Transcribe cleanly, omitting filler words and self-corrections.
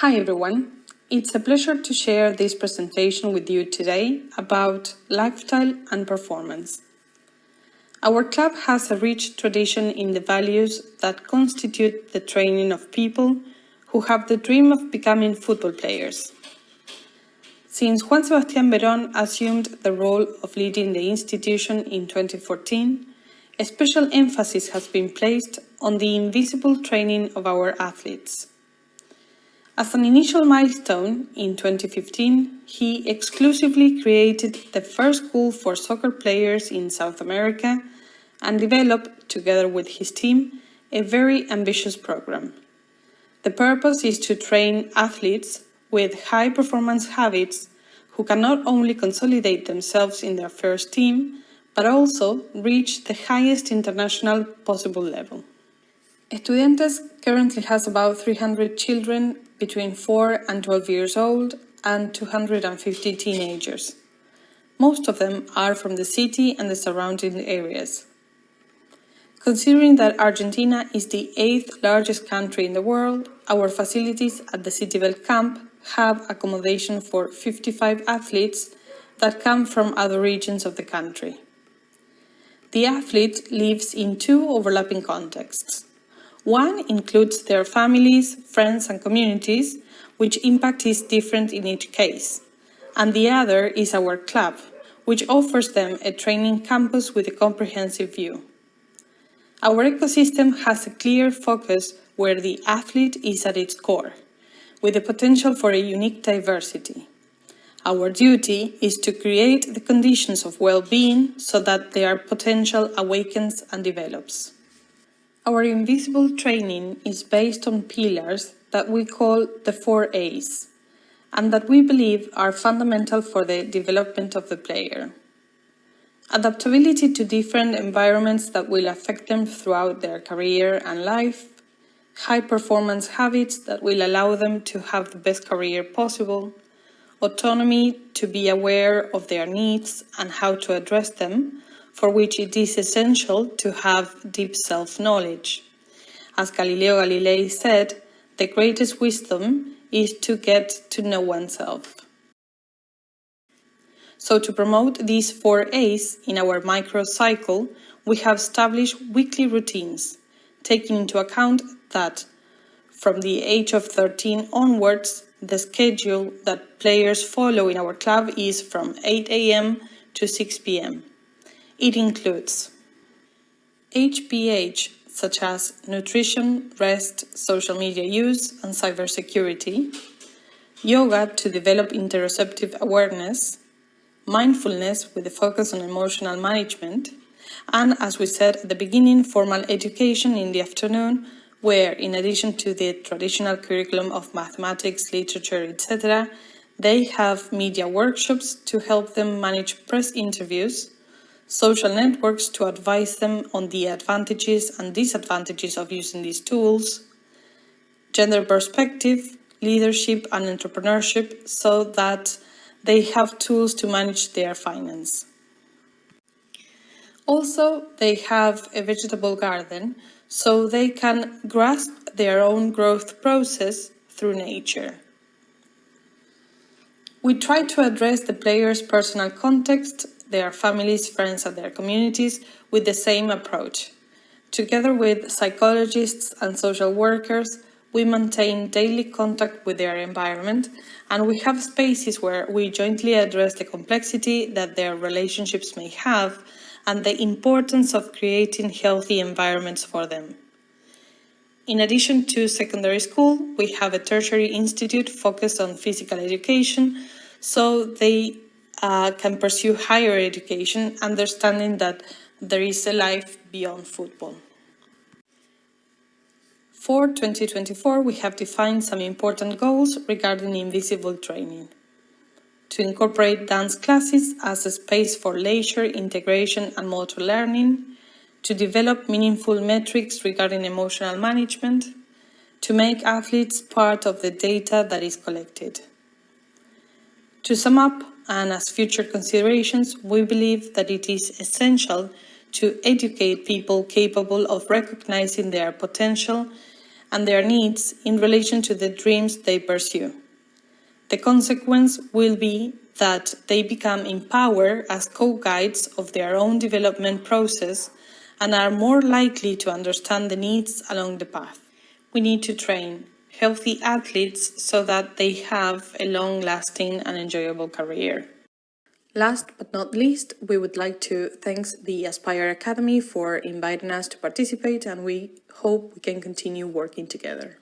Hi everyone, it's a pleasure to share this presentation with you today about lifestyle and performance. Our club has a rich tradition in the values that constitute the training of people who have the dream of becoming football players. Since Juan Sebastián Verón assumed the role of leading the institution in 2014, a special emphasis has been placed on the invisible training of our athletes. As an initial milestone, in 2015, he exclusively created the first school for soccer players in South America and developed, together with his team, a very ambitious program. The purpose is to train athletes with high-performance habits who can not only consolidate themselves in their first team, but also reach the highest international possible level. Estudiantes currently has about 300 children between 4 and 12 years old and 250 teenagers. Most of them are from the city and the surrounding areas. Considering that Argentina is the 8th largest country in the world, our facilities at the Citibel camp have accommodation for 55 athletes that come from other regions of the country. The athlete lives in two overlapping contexts. One includes their families, friends and communities, which impact is different in each case. And the other is our club, which offers them a training campus with a comprehensive view. Our ecosystem has a clear focus where the athlete is at its core, with the potential for a unique diversity. Our duty is to create the conditions of well-being so that their potential awakens and develops. Our invisible training is based on pillars that we call the 4 A's, and that we believe are fundamental for the development of the player. Adaptability to different environments that will affect them throughout their career and life, high-performance habits that will allow them to have the best career possible, autonomy to be aware of their needs and how to address them, for which it is essential to have deep self-knowledge. As Galileo Galilei said, the greatest wisdom is to get to know oneself. So to promote these 4 A's in our microcycle, we have established weekly routines, taking into account that from the age of 13 onwards, the schedule that players follow in our club is from 8 a.m. to 6 p.m. It includes HPH, such as nutrition, rest, social media use, and cybersecurity, yoga to develop interoceptive awareness, mindfulness with a focus on emotional management, and, as we said at the beginning, formal education in the afternoon, where, in addition to the traditional curriculum of mathematics, literature, etc., they have media workshops to help them manage press interviews, social networks to advise them on the advantages and disadvantages of using these tools, gender perspective, leadership and entrepreneurship so that they have tools to manage their finance. Also, they have a vegetable garden so they can grasp their own growth process through nature. We try to address the players' personal context, their families, friends and their communities with the same approach. Together with psychologists and social workers, we maintain daily contact with their environment and we have spaces where we jointly address the complexity that their relationships may have and the importance of creating healthy environments for them. In addition to secondary school, we have a tertiary institute focused on physical education so they can pursue higher education, understanding that there is a life beyond football. For 2024, we have defined some important goals regarding invisible training. To incorporate dance classes as a space for leisure, integration and motor learning, to develop meaningful metrics regarding emotional management, to make athletes part of the data that is collected. To sum up, and as future considerations, we believe that it is essential to educate people capable of recognizing their potential and their needs in relation to the dreams they pursue. The consequence will be that they become empowered as co-guides of their own development process and are more likely to understand the needs along the path. We need to train healthy athletes so that they have a long-lasting and enjoyable career. Last but not least, we would like to thank the Aspire Academy for inviting us to participate, and we hope we can continue working together.